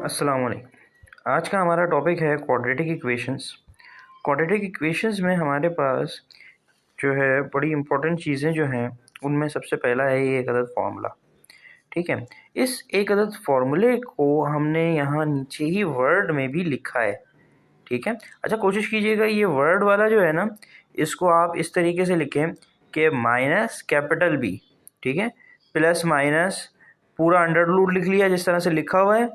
अस्सलाम वालेकुम। आज का हमारा टॉपिक है क्वाड्रेटिक इक्वेशंस। क्वाड्रेटिक इक्वेशंस में हमारे पास जो है बड़ी इंपॉर्टेंट चीज़ें जो हैं उनमें सबसे पहला है ये एक अदद फार्मूला। ठीक है, इस एक अदद फार्मूले को हमने यहाँ नीचे ही वर्ड में भी लिखा है। ठीक है, अच्छा कोशिश कीजिएगा ये वर्ड वाला जो है ना इसको आप इस तरीके से लिखें कि माइनस कैपिटल बी, ठीक है, प्लस माइनस पूरा अंडर रूट लिख लिया जिस तरह से लिखा हुआ है,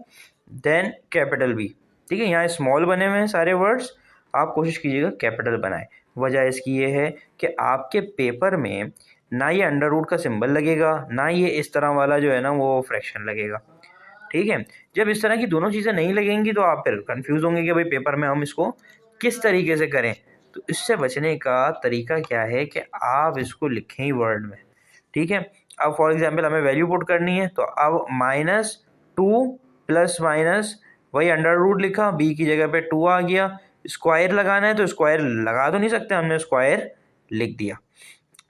देन कैपिटल बी। ठीक है, यहाँ स्मॉल बने हुए हैं सारे वर्ड्स, आप कोशिश कीजिएगा कैपिटल बनाए। वजह इसकी ये है कि आपके पेपर में ना ये अंडर रूट का सिंबल लगेगा ना ये इस तरह वाला जो है ना वो फ्रैक्शन लगेगा। ठीक है, जब इस तरह की दोनों चीज़ें नहीं लगेंगी तो आप फिर कंफ्यूज होंगे कि भाई पेपर में हम इसको किस तरीके से करें। तो इससे बचने का तरीका क्या है कि आप इसको लिखें ही वर्ड में। ठीक है, अब फॉर एग्जांपल हमें वैल्यू पुट करनी है तो अब -2 प्लस माइनस वही अंडर रूट लिखा, बी की जगह पे 2 आ गया। स्क्वायर लगाना है तो स्क्वायर लगा तो नहीं सकते, हमने स्क्वायर लिख दिया।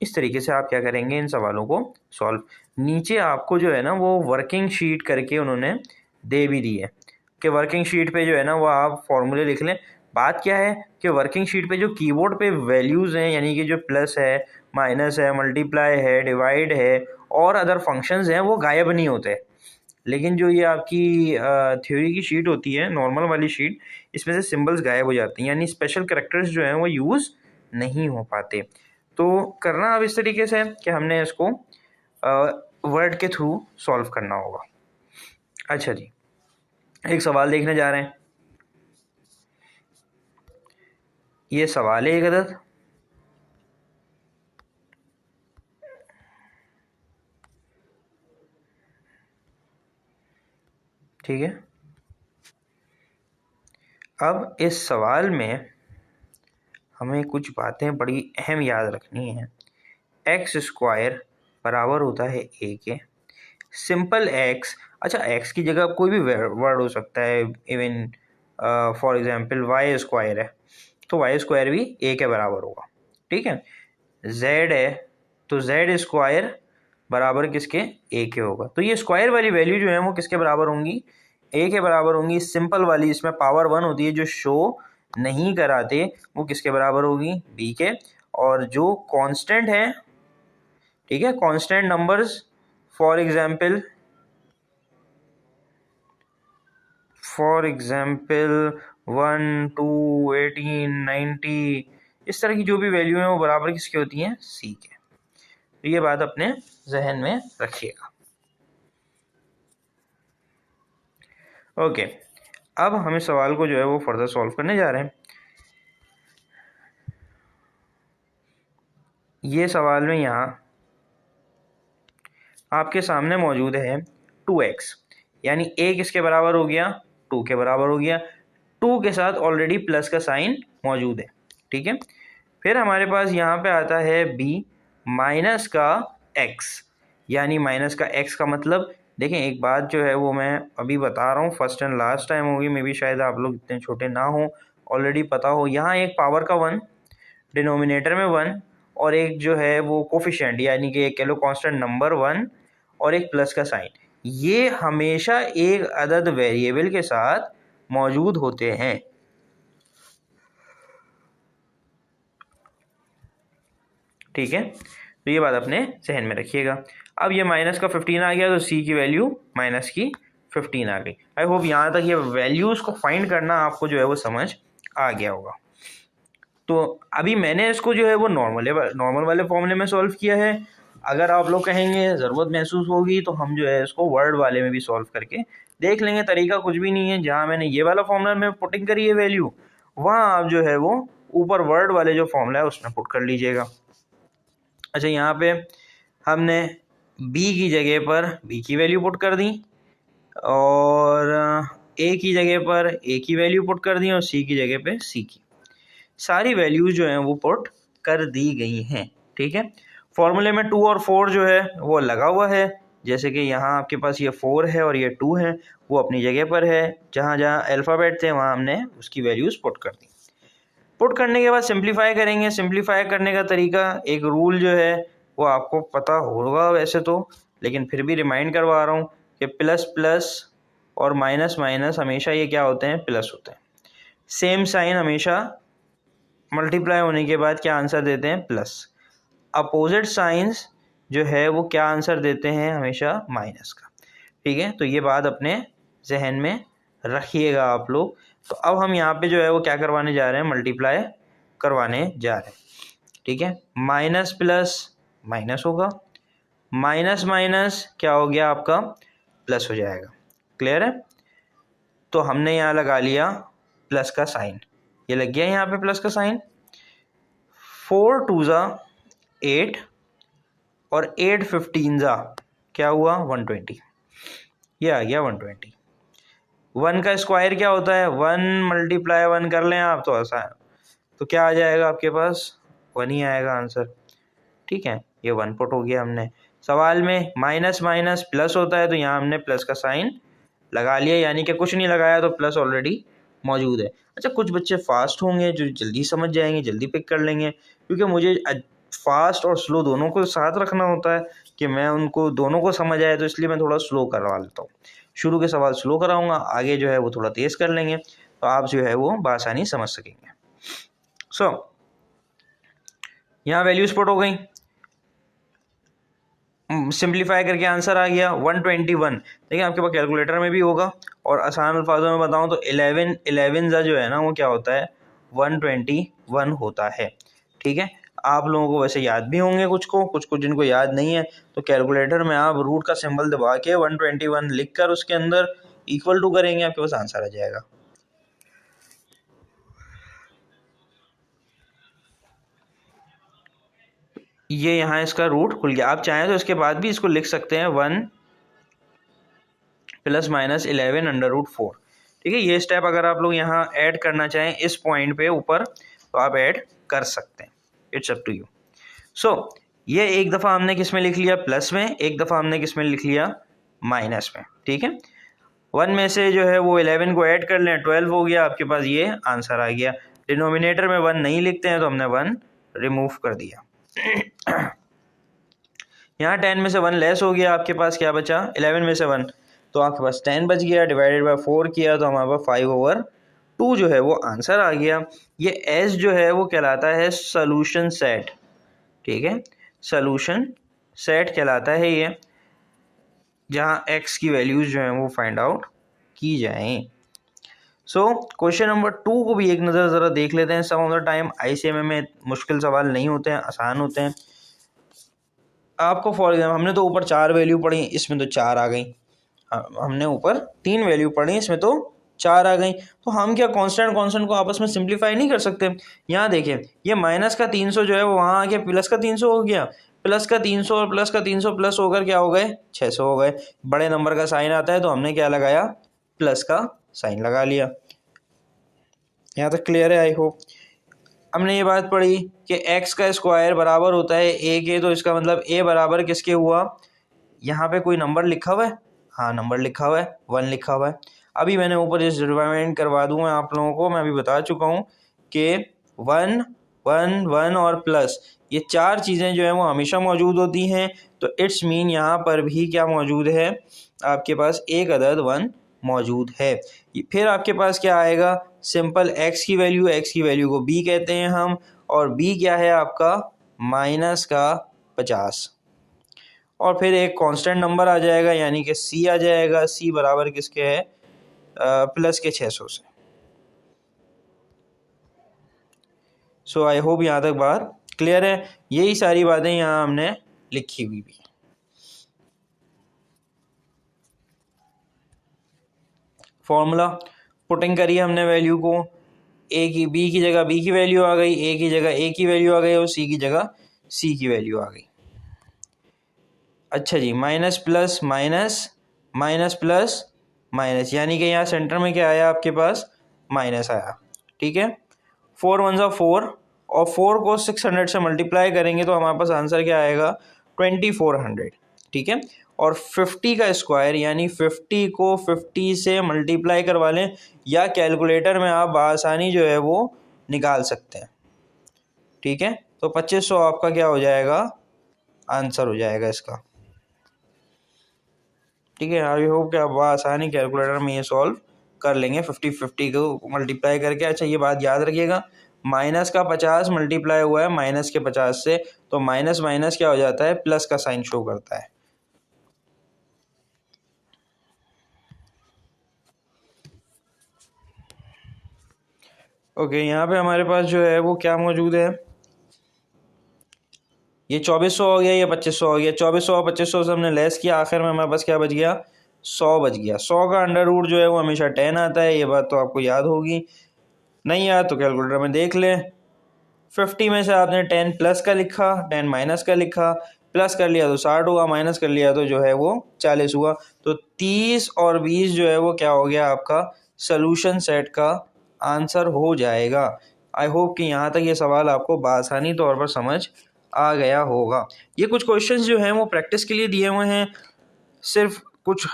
इस तरीके से आप क्या करेंगे इन सवालों को सॉल्व। नीचे आपको जो है ना वो वर्किंग शीट करके उन्होंने दे भी दी है कि वर्किंग शीट पे जो है ना वो आप फॉर्मूले लिख लें। बात क्या है कि वर्किंग शीट पे जो कीबोर्ड पे वैल्यूज़ हैं यानी कि जो प्लस है, माइनस है, मल्टीप्लाई है, डिवाइड है और अदर फंक्शंस हैं वो गायब नहीं होते। लेकिन जो ये आपकी थ्योरी की शीट होती है, नॉर्मल वाली शीट, इसमें से सिंबल्स गायब हो जाते हैं यानी स्पेशल कैरेक्टर्स जो हैं वो यूज़ नहीं हो पाते। तो करना अब इस तरीके से कि हमने इसको वर्ड के थ्रू सॉल्व करना होगा। अच्छा जी, एक सवाल देखने जा रहे हैं। ये सवाल है एक अदद, ठीक है। अब इस सवाल में हमें कुछ बातें बड़ी अहम याद रखनी है। एक्स स्क्वायर बराबर होता है ए के। सिंपल एक्स, अच्छा एक्स की जगह कोई भी वर्ड हो सकता है, even for example Y square है तो वाई स्क्वायर भी ए के बराबर होगा। ठीक है, जेड है तो जेड स्क्वायर बराबर किसके, ए के होगा। तो ये स्क्वायर वाली वैल्यू जो है वो किसके बराबर होंगी, ए के बराबर होंगी। सिंपल वाली इसमें पावर 1 होती है जो शो नहीं कराते वो किसके बराबर होगी, बी के। और जो कांस्टेंट है, ठीक है, कांस्टेंट नंबर्स फॉर एग्जांपल 1, 2, 18, 90, इस तरह की जो भी वैल्यू है वो बराबर किसकी होती हैं, सी के। तो ये बात अपने जहन में रखिएगा। ओके, अब हम इस सवाल को जो है वो फर्दर सॉल्व करने जा रहे हैं। ये सवाल में यहाँ आपके सामने मौजूद है 2x, यानी a किसके बराबर हो गया, 2 के बराबर हो गया। 2 के साथ ऑलरेडी प्लस का साइन मौजूद है। ठीक है, फिर हमारे पास यहाँ पे आता है b माइनस का x, यानी माइनस का x का मतलब देखें, एक बात जो है वो मैं अभी बता रहा हूँ, फर्स्ट एंड लास्ट टाइम होगी, मे बी शायद आप लोग इतने छोटे ना हो, ऑलरेडी पता हो। यहाँ एक पावर का 1, डिनोमिनेटर में 1 और एक जो है वो कोफिशिएंट यानी कि एक कह लो कांस्टेंट नंबर 1 और एक प्लस का साइन, ये हमेशा एक अदद वेरिएबल के साथ मौजूद होते हैं। ठीक है, तो ये बात अपने जहन में रखिएगा। अब ये माइनस का 15 आ गया तो सी की वैल्यू माइनस की 15 आ गई। आई होप यहाँ तक ये वैल्यूज़ को फाइंड करना आपको जो है वो समझ आ गया होगा। तो अभी मैंने इसको जो है वो नॉर्मल वाले फॉर्मूले में सॉल्व किया है। अगर आप लोग कहेंगे ज़रूरत महसूस होगी तो हम जो है इसको वर्ड वाले में भी सॉल्व करके देख लेंगे। तरीका कुछ भी नहीं है, जहाँ मैंने ये वाला फॉर्मूला में पुटिंग करी है वैल्यू, वहाँ आप जो है वो ऊपर वर्ड वाले जो फॉर्मूला है उसमें पुट कर लीजिएगा। अच्छा, यहाँ पे हमने b की जगह पर b की वैल्यू पुट कर दी और a की जगह पर a की वैल्यू पुट कर दी और c की जगह पे c की। सारी वैल्यूज जो हैं वो पुट कर दी गई हैं। ठीक है, फॉर्मूले में 2 और 4 जो है वो लगा हुआ है, जैसे कि यहाँ आपके पास ये 4 है और ये 2 है, वो अपनी जगह पर है। जहाँ जहाँ अल्फ़ाबेट थे वहाँ हमने उसकी वैल्यूज़ पुट कर दी। पुट करने के बाद सिंप्लीफाई करेंगे। सिंप्लीफाई करने का तरीका, एक रूल जो है वो आपको पता होगा वैसे तो, लेकिन फिर भी रिमाइंड करवा रहा हूँ कि प्लस प्लस और माइनस माइनस हमेशा ये क्या होते हैं, प्लस होते हैं। सेम साइन हमेशा मल्टीप्लाई होने के बाद क्या आंसर देते हैं, प्लस। अपोजिट साइंस जो है वो क्या आंसर देते हैं, हमेशा माइनस का। ठीक है, तो ये बात अपने जहन में रखिएगा आप लोग। तो अब हम यहाँ पे जो है वो क्या करवाने जा रहे हैं, मल्टीप्लाई करवाने जा रहे हैं। ठीक है, माइनस प्लस माइनस होगा, माइनस माइनस क्या हो गया आपका, प्लस हो जाएगा। क्लियर है? तो हमने यहाँ लगा लिया प्लस का साइन, ये लग गया यहाँ पे प्लस का साइन। 4 2 ज़ा 8 और 8 15 ज़ा क्या हुआ, 120। ये आ गया 120। 1 का स्क्वायर क्या होता है, 1 मल्टीप्लाई 1 कर लें आप तो आसान, तो क्या आ जाएगा आपके पास, 1 ही आएगा आंसर। ठीक है, ये 1 पुट हो गया हमने। सवाल में माइनस माइनस प्लस होता है, तो यहाँ हमने प्लस का साइन लगा लिया, यानी कि कुछ नहीं लगाया तो प्लस ऑलरेडी मौजूद है। अच्छा, कुछ बच्चे फास्ट होंगे जो जल्दी समझ जाएंगे, जल्दी पिक कर लेंगे, क्योंकि मुझे फास्ट और स्लो दोनों को साथ रखना होता है कि मैं उनको दोनों को समझ आए, तो इसलिए मैं थोड़ा स्लो करवा लेता हूँ। शुरू के सवाल स्लो कराऊंगा, आगे जो है वो थोड़ा तेज़ कर लेंगे, तो आप जो है वो बआसानी समझ सकेंगे। सो यहाँ वैल्यूज पुट हो गई, सिंप्लीफाई करके आंसर आ गया 121। देखिए आपके पास कैलकुलेटर में भी होगा, और आसान अल्फाजों में बताऊं तो 11 जो है ना वो क्या होता है, 121 होता है। ठीक है, आप लोगों को वैसे याद भी होंगे कुछ जिनको याद नहीं है, तो कैलकुलेटर में आप रूट का सिंबल दबा के 121 लिख कर उसके अंदर इक्वल टू करेंगे, आपके पास आंसर आ जाएगा। ये यहाँ इसका रूट खुल गया। आप चाहें तो इसके बाद भी इसको लिख सकते हैं 1 प्लस माइनस 11 अंडर रूट 4। ठीक है, ये स्टेप अगर आप लोग यहाँ ऐड करना चाहें इस पॉइंट पे ऊपर, तो आप ऐड कर सकते हैं, इट्स अप टू यू। सो ये एक दफ़ा हमने किस में लिख लिया, प्लस में, एक दफ़ा हमने किस में लिख लिया, माइनस में। ठीक है, 1 में से जो है वो 11 को ऐड कर लें, 12 हो गया आपके पास, ये आंसर आ गया। डिनोमिनेटर में 1 नहीं लिखते हैं, तो हमने 1 रिमूव कर दिया। यहाँ 10 में से 1 लेस हो गया, आपके पास क्या बचा, 11 में से 1, तो आपके पास 10 बच गया, डिवाइडेड बाय 4 किया तो हमारे पास 5/2 जो है वो आंसर आ गया। ये एस जो है वो कहलाता है सोल्यूशन सेट। ठीक है, सोल्यूशन सेट कहलाता है ये, जहाँ एक्स की वैल्यूज जो हैं वो फाइंड आउट की जाएं। सो क्वेश्चन नंबर 2 को भी एक नज़र ज़रा देख लेते हैं। सम ऑफ द टाइम ICMA में मुश्किल सवाल नहीं होते हैं, आसान होते हैं। आपको फॉर एग्जाम्पल हमने तो ऊपर 4 वैल्यू पढ़ी, इसमें तो 4 आ गई। हमने ऊपर 3 वैल्यू पढ़ी, इसमें तो 4 आ गई। तो हम क्या कांस्टेंट को आपस में सिंप्लीफाई नहीं कर सकते? यहाँ देखिए, ये माइनस का 300 जो है वो वहाँ आके प्लस का 300 हो गया, प्लस का 300 और प्लस का 300 प्लस होकर क्या हो गए, 600 हो गए। बड़े नंबर का साइन आता है तो हमने क्या लगाया, प्लस का साइन लगा लिया। यहाँ तक क्लियर है, आई होप। हमने ये बात पढ़ी कि x का स्क्वायर बराबर होता है a के, तो इसका मतलब a बराबर किसके हुआ, यहाँ पे कोई नंबर लिखा हुआ है, हाँ नंबर लिखा हुआ है, 1 लिखा हुआ है। अभी मैंने ऊपर इस रिवाइंड करवा दूंगा आप लोगों को, मैं अभी बता चुका हूँ कि 1 1 1 और प्लस, ये 4 चीज़ें जो हैं वो हमेशा मौजूद होती हैं। तो इट्स मीन यहाँ पर भी क्या मौजूद है, आपके पास एक अदद 1 मौजूद है। फिर आपके पास क्या आएगा, सिंपल x की वैल्यू को b कहते हैं हम, और b क्या है आपका, माइनस का 50, और फिर एक कांस्टेंट नंबर आ जाएगा यानी कि c आ जाएगा। c बराबर किसके है, प्लस के 600 से। सो आई होप यहाँ तक बात क्लियर है। यही सारी बातें यहाँ हमने लिखी हुई भी। फॉर्मूला पुटिंग करी हमने वैल्यू को, a की b की जगह b की वैल्यू आ गई, a की जगह a की वैल्यू आ गई, और c की जगह c की वैल्यू आ गई। अच्छा जी, minus plus minus, minus plus minus, यानी कि यहाँ सेंटर में क्या आया आपके पास, माइनस आया। ठीक है, 4 1 ज़ा 4, और 4 को 600 से मल्टीप्लाई करेंगे तो हमारे पास आंसर क्या आएगा, 2400। ठीक है, और 50 का स्क्वायर यानी 50 को 50 से मल्टीप्लाई करवा लें, या कैलकुलेटर में आप आसानी जो है वो निकाल सकते हैं। ठीक है, तो 2500 आपका क्या हो जाएगा, आंसर हो जाएगा इसका। ठीक है, आई होप कि आप आसानी कैलकुलेटर में ये सॉल्व कर लेंगे 50-50 को मल्टीप्लाई करके। अच्छा ये बात याद रखिएगा, माइनस का 50 मल्टीप्लाई हुआ है माइनस के 50 से, तो माइनस माइनस क्या हो जाता है, प्लस का साइन शो करता है। ओके, यहाँ पे हमारे पास जो है वो क्या मौजूद है, ये 2400 हो गया, ये 2500 हो गया। 2400 और 2500 से हमने लेस किया, आखिर में हमारे पास क्या बच गया, 100 बच गया। 100 का अंडर रूट जो है वो हमेशा 10 आता है, ये बात तो आपको याद होगी, नहीं याद तो कैलकुलेटर में देख लें। 50 में से आपने 10 प्लस का लिखा, 10 माइनस का लिखा, प्लस कर लिया तो 60 हुआ, माइनस कर लिया तो जो है वो 40 हुआ। तो 30 और 20 जो है वो क्या हो गया, आपका सोल्यूशन सेट का आंसर हो जाएगा। आई होप कि यहाँ तक ये सवाल आपको बआसानी तौर पर समझ आ गया होगा। ये कुछ क्वेश्चंस जो हैं वो प्रैक्टिस के लिए दिए हुए हैं, सिर्फ कुछ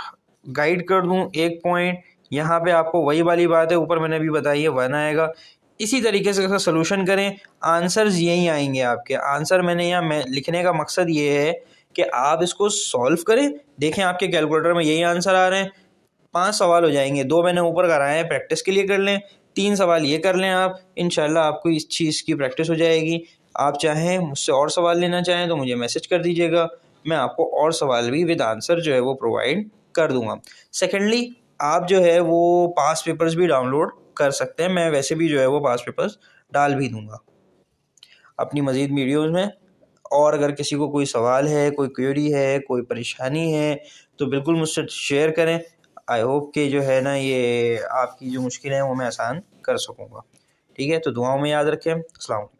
गाइड कर दूं एक पॉइंट, यहाँ पे आपको वही वाली बात है ऊपर मैंने अभी बताई है, 1 आएगा। इसी तरीके से सोल्यूशन करें, आंसर्स यही आएंगे आपके। आंसर मैंने यहाँ मैं लिखने का मकसद ये है कि आप इसको सॉल्व करें, देखें आपके कैलकुलेटर में यही आंसर आ रहे हैं। 5 सवाल हो जाएंगे, 2 मैंने ऊपर कराए हैं, प्रैक्टिस के लिए कर लें, 3 सवाल ये कर लें आप, इंशाल्लाह आपको इस चीज़ की प्रैक्टिस हो जाएगी। आप चाहें मुझसे और सवाल लेना चाहें तो मुझे मैसेज कर दीजिएगा, मैं आपको और सवाल भी विद आंसर जो है वो प्रोवाइड कर दूंगा। सेकेंडली, आप जो है वो पास पेपर्स भी डाउनलोड कर सकते हैं, मैं वैसे भी जो है वो पास पेपर्स डाल भी दूंगा अपनी मज़ीद वीडियोज़ में। और अगर किसी को कोई सवाल है, कोई क्वेरी है, कोई परेशानी है तो बिल्कुल मुझसे शेयर करें। आई होप कि जो है ना ये आपकी जो मुश्किल है वो मैं आसान कर सकूँगा। ठीक है, तो दुआओं में याद रखें। अस्सलाम वालेकुम।